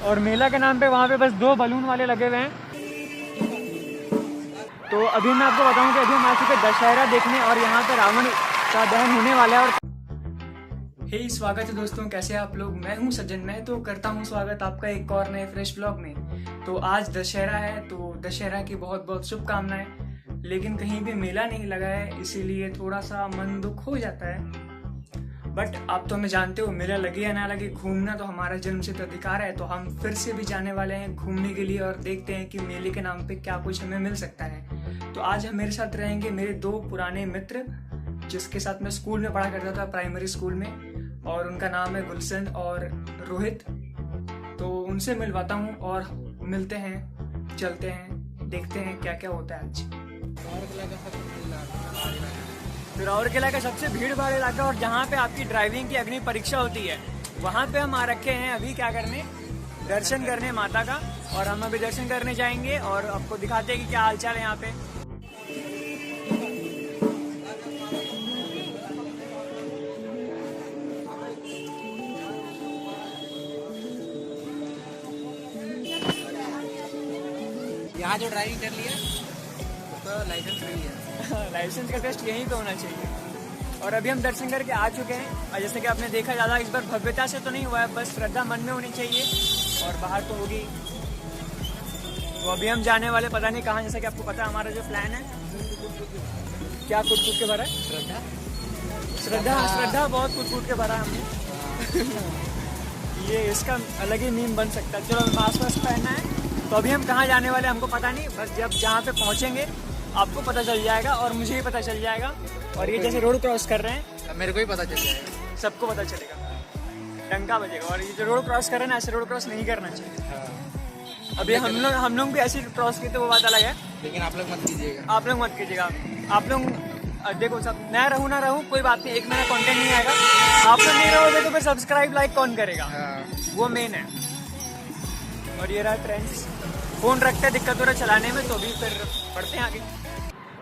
और मेला के नाम पे वहाँ पे बस 2 बलून वाले लगे हुए हैं। तो अभी मैं आपको बताऊं कि अभी हम आ चुके दशहरा देखने और यहाँ पे रावण का दहन होने वाला है। और हे स्वागत है दोस्तों, कैसे हैं आप लोग। मैं हूं सज्जन, मैं तो करता हूं स्वागत आपका एक और नए फ्रेश ब्लॉग में। तो आज दशहरा है, तो दशहरा की बहुत बहुत शुभकामनाएं। लेकिन कहीं भी मेला नहीं लगा है, इसीलिए थोड़ा सा मन दुख हो जाता है। बट आप तो हमें जानते हो, मेला लगे या ना लगे, घूमना तो हमारा जन्मसिद्ध अधिकार है। तो हम फिर से भी जाने वाले हैं घूमने के लिए और देखते हैं कि मेले के नाम पे क्या कुछ हमें मिल सकता है। तो आज हम मेरे साथ रहेंगे मेरे 2 पुराने मित्र, जिसके साथ मैं स्कूल में पढ़ा करता था, प्राइमरी स्कूल में, और उनका नाम है गुलशन और रोहित। तो उनसे मिलवाता हूँ और मिलते हैं, चलते हैं, देखते हैं क्या क्या होता है आज। फिरौर किला का सबसे भीड़ भाड़ इलाका और जहाँ पे आपकी ड्राइविंग की अग्नि परीक्षा होती है, वहाँ पे हम आ रखे हैं अभी क्या करने, दर्शन करने माता का। और हम अभी दर्शन करने जाएंगे और आपको दिखाते हैं कि क्या हालचाल है यहाँ पे। यहाँ जो ड्राइविंग कर लिया तो लाइसेंस फ्री है। लाइसेंस का टेस्ट यहीं पे होना चाहिए। और अभी हम दर्शन करके आ चुके हैं और जैसे कि आपने देखा, ज़्यादा इस बार भव्यता से तो नहीं हुआ है, बस श्रद्धा मन में होनी चाहिए और बाहर तो होगी। तो अभी हम जाने वाले पता नहीं कहाँ, जैसा कि आपको पता है हमारा जो प्लान है। क्या कूट कूट के भरा है? श्रद्धा बहुत कूट कूट के भरा हमने। ये इसका अलग ही मीम बन सकता है। चलो मास्क वास्क पहनना है। तो अभी हम कहाँ जाने वाले हमको पता नहीं, बस जब जहाँ पे पहुँचेंगे आपको पता चल जाएगा और मुझे ही पता चल जाएगा। और ये जैसे रोड क्रॉस कर रहे हैं, मेरे को ही पता चल जाएगा, सबको पता चलेगा, डंका बजेगा। और ये जो रोड क्रॉस कर रहे हैं ना, ऐसे रोड क्रॉस नहीं करना चाहिए। अभी हम लोग भी ऐसे क्रॉस किए तो वो बात अलग है, लेकिन आप लोग मत कीजिएगा। आप लोग मत कीजिएगा। आप लोग देखो, सब मैं रहूँ ना रहूँ कोई बात नहीं, एक महीना कंटेंट नहीं आएगा। आप लोग नहीं रहोगे तो फिर सब्सक्राइब लाइक कौन करेगा, वो मेन है। और ये रहा ट्रेंड्स, फोन रखते हैं, दिक्कत हो रहा है चलाने में, तो अभी फिर बढ़ते हैं आगे।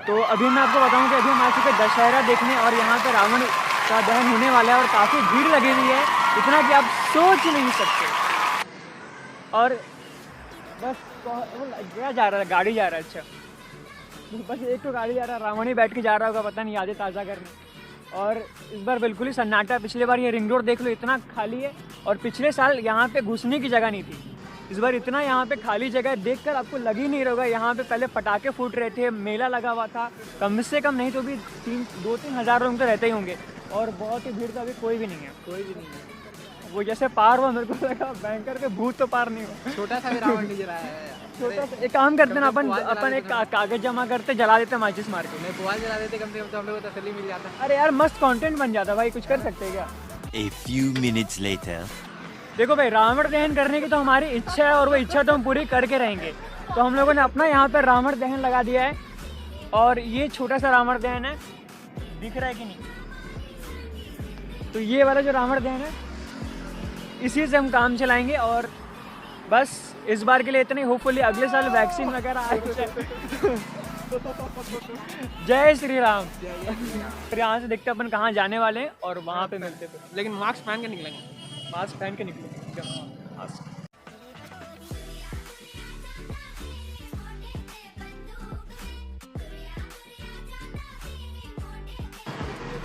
तो अभी मैं आपको बताऊं कि अभी हम आ चुके दशहरा देखने और यहाँ पे रावण का दहन होने वाला है और काफ़ी भीड़ लगी हुई है, इतना कि आप सोच नहीं सकते। और बस क्या जा रहा है, गाड़ी जा रहा है। अच्छा, बस एक तो गाड़ी जा रहा है, रावण ही बैठ के जा रहा होगा, पता नहीं, यादें ताज़ा करने। और इस बार बिल्कुल ही सन्नाटा। पिछले बार ये रिंग रोड देख लो, इतना खाली है। और पिछले साल यहाँ पे घुसने की जगह नहीं थी, इस बार इतना यहाँ पे खाली जगह है, देखकर आपको लग ही नहीं रहा। यहाँ पे पहले पटाखे फूट रहे थे, मेला लगा हुआ था, कम से कम नहीं तो भी 2-3 हज़ार लोग तो रहते ही होंगे। और बहुत ही भीड़ तो अभी कोई भी नहीं है, कोई भी नहीं है। वो जैसे पार हुआ, मेरे को लगा बैंकर के भूत तो पार नहीं हुआ। छोटा सा भी रावण नहीं जलाया है। छोटा सा एक काम करते ना, अपन एक कागज जमा करते, जला देते माचिस मार के। मैं पुआल जला देते, कम से कम तो हम लोग को तसल्ली मिल जाता। अरे यार मस्त कंटेंट बन जाता भाई, कुछ कर सकते हैं क्या। A few minutes later. देखो भाई, रावण दहन करने की तो हमारी इच्छा है और वो इच्छा तो हम पूरी करके रहेंगे। तो हम लोगों ने अपना यहाँ पर रावण दहन लगा दिया है और ये छोटा सा रावण दहन है, दिख रहा है कि नहीं। तो ये वाला जो रावण दहन है, इसी से हम काम चलाएंगे। और बस इस बार के लिए इतने, होपफुली अगले साल वैक्सीन वगैरह आ जाए। जय श्री राम। फिर यहाँ से देखते अपन कहाँ जाने वाले हैं और वहाँ पे मिलते थे। लेकिन मास्क पहन के निकलेंगे, मास्क पहन के निकलो।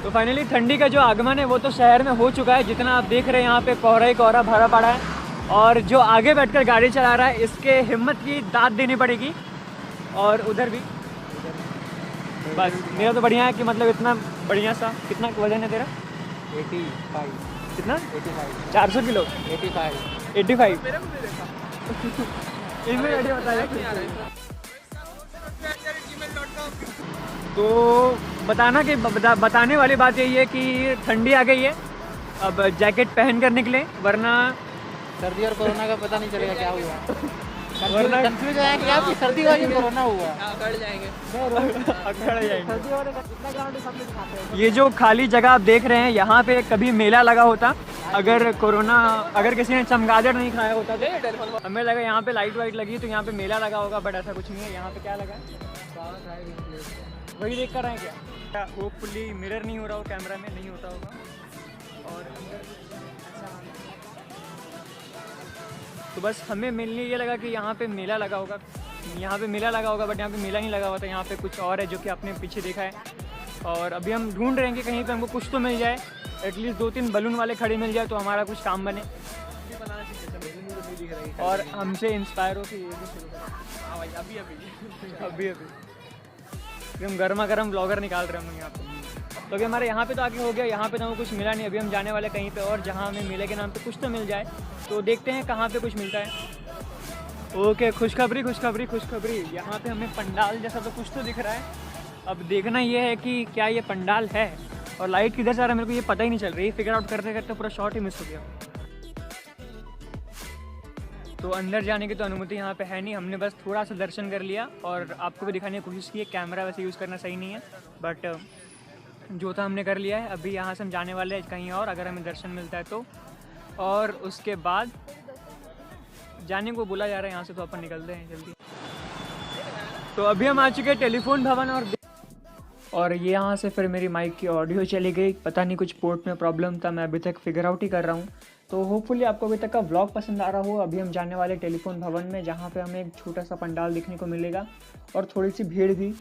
तो फाइनली ठंडी का जो आगमन है वो तो शहर में हो चुका है। जितना आप देख रहे हैं यहाँ पे कोहरा ही कोहरा भरा पड़ा है। और जो आगे बैठकर गाड़ी चला रहा है, इसके हिम्मत की दाद देनी पड़ेगी। और उधर भी बस, मेरा तो बढ़िया है कि मतलब इतना बढ़िया सा। कितना वजन है तेरा? 85। कितना? 85। 400 किलो? 85। इनमें गाड़ी बताया। तो बताना कि बताने वाली बात यही है कि ठंडी आ गई है, अब जैकेट पहन कर निकलें, वरना सर्दी और कोरोना का पता नहीं चलेगा क्या हुआ। वरना कंफ्यूज है कि आपकी सर्दी हुआ या कोरोना हुआ। अकड़ जाएंगे। ये जो खाली जगह आप देख रहे हैं, यहाँ पे कभी मेला लगा होता, अगर किसी ने चमगादड़ नहीं खाया होता तो हमें लगा यहाँ पे लाइट वाइट लगी तो यहाँ पे मेला लगा होगा, बट ऐसा कुछ नहीं है। यहाँ पे क्या लगा है, वही देख कर रहे हैं क्या। होपफुली मिरर नहीं हो रहा हो, कैमरा में नहीं होता होगा। और अंदर तो बस हमें मिलने ये लगा कि यहाँ पे मेला लगा होगा, बट यहाँ पे मेला नहीं लगा हुआ था, यहाँ पे कुछ और है जो कि आपने पीछे देखा है। और अभी हम ढूंढ रहे हैं कि कहीं पे हमको कुछ तो मिल जाए, एटलीस्ट 2-3 बलून वाले खड़े मिल जाए तो हमारा कुछ काम बने और हमसे इंस्पायर हो कि ये भी शुरू करें। हाँ भाई, अभी हम गर्मा गर्म ब्लॉगर निकाल रहे हैं हम यहाँ पे। तो अभी हमारे यहाँ पे तो आगे हो गया, यहाँ पे तो हमको कुछ मिला नहीं। अभी हम जाने वाले कहीं पे और जहाँ हमें मेले के नाम पे कुछ तो मिल जाए, तो देखते हैं कहाँ पे कुछ मिलता है। ओके, खुशखबरी। यहाँ पे हमें पंडाल जैसा तो कुछ तो दिख रहा है। अब देखना ये है कि क्या ये पंडाल है और लाइट किधर से आ रहा है मेरे को ये पता ही नहीं चल रही। फिगर आउट करते करते पूरा शॉट ही मिस हो गया। तो अंदर जाने की तो अनुमति यहाँ पे है नहीं, हमने बस थोड़ा सा दर्शन कर लिया और आपको भी दिखाने की कोशिश की है। कैमरा वैसे यूज़ करना सही नहीं है, बट जो था हमने कर लिया है। अभी यहाँ से हम जाने वाले हैं कहीं और, अगर हमें दर्शन मिलता है तो। और उसके बाद जाने को बोला जा रहा है यहाँ से, तो अपन निकलते हैं जल्दी। तो अभी हम आ चुके हैं टेलीफोन भवन और ये यहाँ से फिर मेरी माइक की ऑडियो चली गई। पता नहीं कुछ पोर्ट में प्रॉब्लम था, मैं अभी तक फिगर आउट ही कर रहा हूँ। तो होपफुली आपको अभी तक का व्लॉग पसंद आ रहा हो। अभी हम जाने वाले टेलीफोन भवन में, जहाँ पे हमें एक छोटा सा पंडाल देखने को मिलेगा और थोड़ी सी भीड़ भी।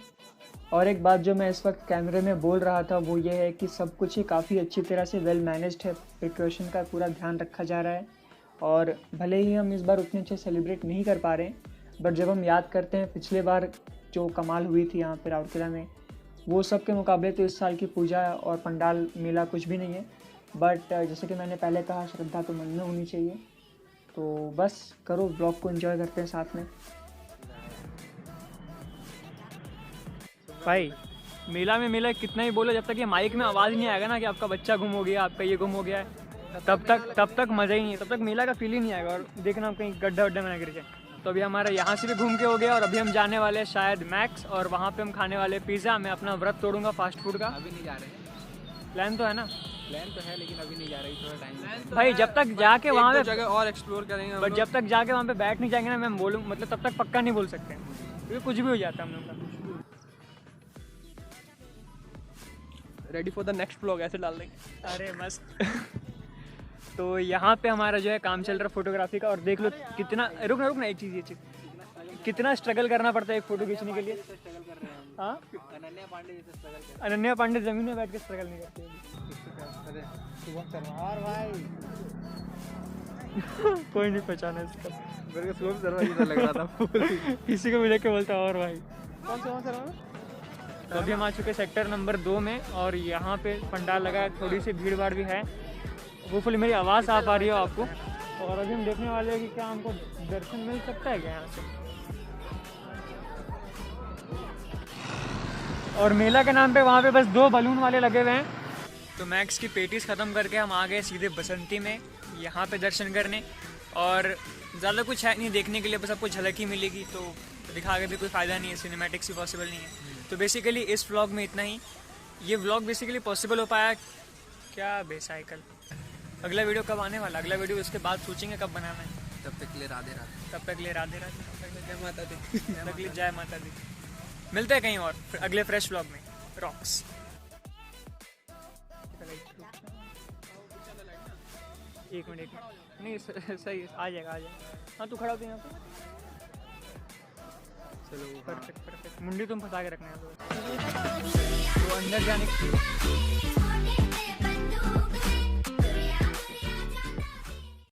और एक बात जो मैं इस वक्त कैमरे में बोल रहा था वो ये है कि सब कुछ ही काफ़ी अच्छी तरह से वेल मैनेज्ड है, प्रिकॉशन का पूरा ध्यान रखा जा रहा है। और भले ही हम इस बार उतने अच्छे सेलिब्रेट नहीं कर पा रहे हैं, बट जब हम याद करते हैं पिछले बार जो कमाल हुई थी यहाँ पर राउरकेला में, वो सब के मुकाबले तो इस साल की पूजा और पंडाल मेला कुछ भी नहीं है। बट जैसे कि मैंने पहले कहा, श्रद्धा तो मन में होनी चाहिए। तो बस करो, ब्लॉग को एंजॉय करते हैं साथ में। भाई मेला कितना ही बोलो, जब तक ये माइक में आवाज़ नहीं आएगा ना कि आपका बच्चा गुम हो गया, आपका ये गुम हो गया है, तब तक मज़ा ही नहीं है, तब तक मेला का फील ही नहीं आएगा। और देखना कहीं गड्ढा वड्ढा में ना गिर जाए। तो अभी हमारा यहाँ से भी घूम के हो गया और अभी हम जाने वाले हैं शायद मैक्स, और वहाँ पे हम खाने वाले पिज़्ज़ा। मैं अपना व्रत तोड़ूंगा फास्ट फूड का। अभी नहीं जा रहे हैं, प्लान तो है ना? प्लान तो है लेकिन अभी नहीं जा रही, थोड़ा टाइम। भाई जब तक जाके वहाँ पे जगह और एक्सप्लोर करेंगे, बट जब तक जाके वहाँ पे बैठ नहीं जाएंगे ना, मैं बोलूँ मतलब तब तक पक्का नहीं बोल सकते, क्योंकि कुछ भी हो जाता है हम लोग का। Ready for the next vlog ऐसे डाल देंगे। अरे मस्त। तो यहाँ पे हमारा जो है काम चल रहा है फोटोग्राफी का, और देख लो कितना, रुकना एक चीज़, ये चीज़ कितना स्ट्रगल करना पड़ता है एक फ़ोटो खींचने के लिए। हाँ, अनन्या पांडे ज़मीन में बैठ के स्ट्रगल नहीं करते। और भाई कोई नहीं पहचाना इसका, मेरे को शुभम शर्मा जैसा लग रहा था। किसी को भी देख के बोलता है और भाई। कौन सा? तो अभी हम आ चुके सेक्टर नंबर 2 में और यहाँ पे पंडाल लगा है, थोड़ी सी भीड़ भाड़ भी है। होपफुली मेरी आवाज़ आ पा रही हो आपको। और अभी हम देखने वाले हैं कि क्या हमको दर्शन मिल सकता है क्या यहाँ से। और मेला के नाम पे वहाँ पे बस 2 बलून वाले लगे हुए हैं। तो मैक्स की पेटीज ख़त्म करके हम आ गए सीधे बसंती में, यहाँ पे दर्शन करने। और ज़्यादा कुछ है नहीं देखने के लिए, बस आपको झलक ही मिलेगी, तो दिखा के भी कोई फ़ायदा नहीं है, सिनेमैटिक्स भी पॉसिबल नहीं है। तो बेसिकली इस व्लॉग में इतना ही। ये व्लॉग बेसिकली पॉसिबल हो पाया क्या बेसाइकिल। अगला वीडियो कब आने वाला, अगला वीडियो उसके बाद सोचेंगे कब बनाना है। तब तक के लिए राधे राधे। तब तक ले राधे राधे, जय माता दी। तब तक ले जय माता दी। मिलते हैं कहीं और अगले फ्रेश व्लॉग में। रॉक्स। एक मिनट नहीं, सही है, आ जाएगा। हाँ, तू खड़ा होती है यहाँ पे। चलो परफेक्ट। मुंडी तुम फंसा के रखना है तो अंदर जाने की